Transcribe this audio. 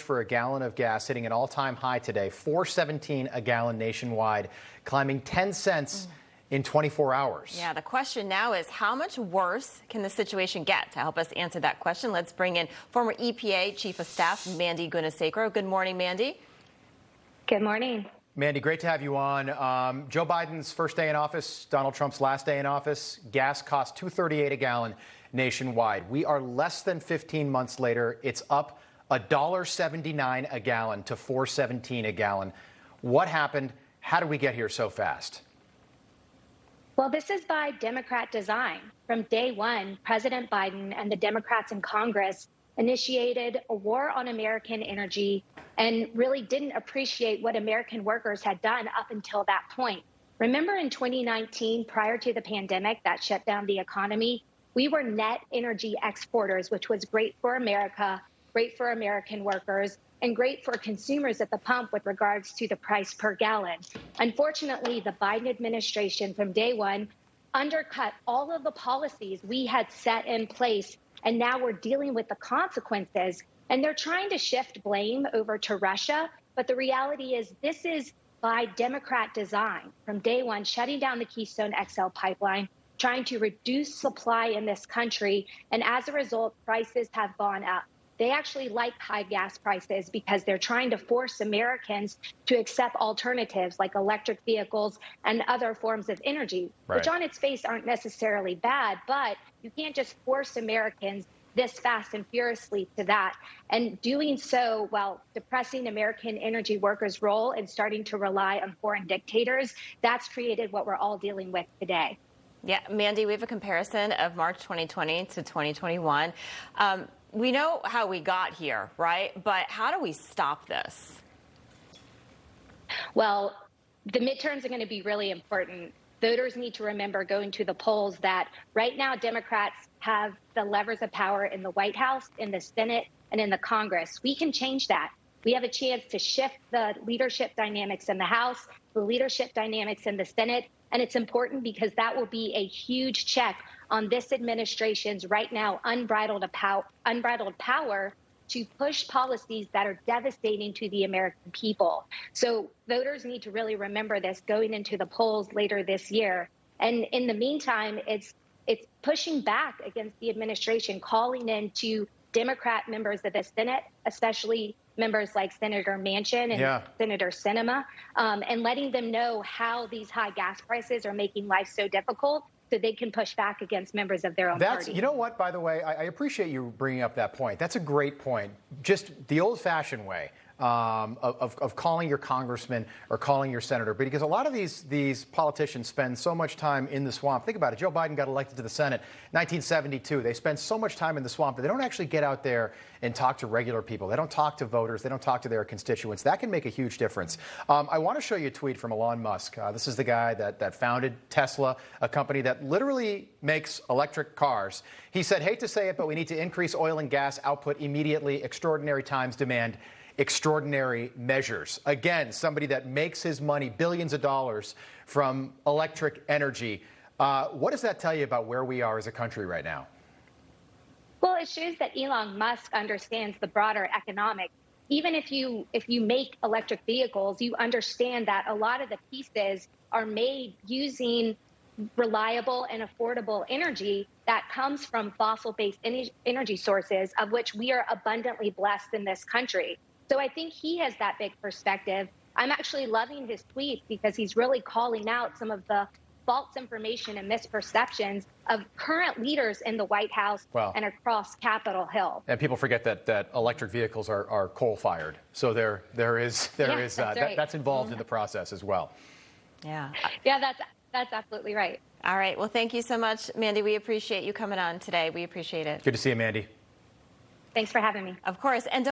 For a gallon of gas hitting an all-time high today, $4.17 a gallon nationwide, climbing 10 cents in 24 hours. Yeah, the question now is how much worse can the situation get? To help us answer that question, let's bring in former EPA Chief of Staff Mandy Gunasekara. Good morning, Mandy. Good morning. Mandy, great to have you on. Joe Biden's first day in office, Donald Trump's last day in office, gas cost $2.38 a gallon nationwide. We are less than 15 months later. It's up $1.79 a gallon to $4.17 a gallon. What happened? How did we get here so fast? Well, this is by Democrat design. From day one, President Biden and the Democrats in Congress initiated a war on American energy and really didn't appreciate what American workers had done up until that point. Remember in 2019, prior to the pandemic that shut down the economy, we were net energy exporters, which was great for America, great for American workers, and great for consumers at the pump with regards to the price per gallon. Unfortunately, the Biden administration from day one undercut all of the policies we had set in place, and now we're dealing with the consequences. And they're trying to shift blame over to Russia, but the reality is this is by Democrat design. From day one, shutting down the Keystone XL pipeline, trying to reduce supply in this country, and as a result, prices have gone up. They actually like high gas prices because they're trying to force Americans to accept alternatives like electric vehicles and other forms of energy, which on its face aren't necessarily bad, but you can't just force Americans this fast and furiously to that. And doing so while depressing American energy workers' role and starting to rely on foreign dictators, that's created what we're all dealing with today. Yeah, Mandy, we have a comparison of March 2020 to 2021. We know how we got here, right? But how do we stop this? Well, the midterms are going to be really important. Voters need to remember going to the polls that right now Democrats have the levers of power in the White House, in the Senate, and in the Congress. We can change that. We have a chance to shift the leadership dynamics in the House, the leadership dynamics in the Senate, and it's important because that will be a huge check on this administration's right now unbridled power to push policies that are devastating to the American people. So voters need to really remember this going into the polls later this year. And in the meantime, it's pushing back against the administration, calling in to Democrat members of the Senate, especially members like Senator Manchin and Senator Sinema, and letting them know how these high gas prices are making life so difficult so they can push back against members of their own party. You know what, by the way, I appreciate you bringing up that point. That's a great point. Just the old-fashioned way of calling your congressman or calling your senator, because a lot of these politicians spend so much time in the swamp. Think about it. Joe Biden got elected to the Senate in 1972. They spend so much time in the swamp that they don't actually get out there and talk to regular people. They don't talk to voters. They don't talk to their constituents. That can make a huge difference. I want to show you a tweet from Elon Musk. This is the guy that founded Tesla, a company that literally makes electric cars. He said, hate to say it, but we need to increase oil and gas output immediately. Extraordinary times demand extraordinary measures. Again, somebody that makes his money, billions of dollars from electric energy. What does that tell you about where we are as a country right now? Well, it shows that Elon Musk understands the broader economics. Even if you make electric vehicles, you understand that a lot of the pieces are made using reliable and affordable energy that comes from fossil-based energy sources, of which we are abundantly blessed in this country. So I think he has that big perspective. I'm actually loving his tweets because he's really calling out some of the false information and misperceptions of current leaders in the White House and across Capitol Hill. And people forget that electric vehicles are coal-fired. So that's involved in the process as well. Yeah, that's absolutely right. All right. Well, thank you so much, Mandy. We appreciate you coming on today. We appreciate it. Good to see you, Mandy. Thanks for having me. Of course. And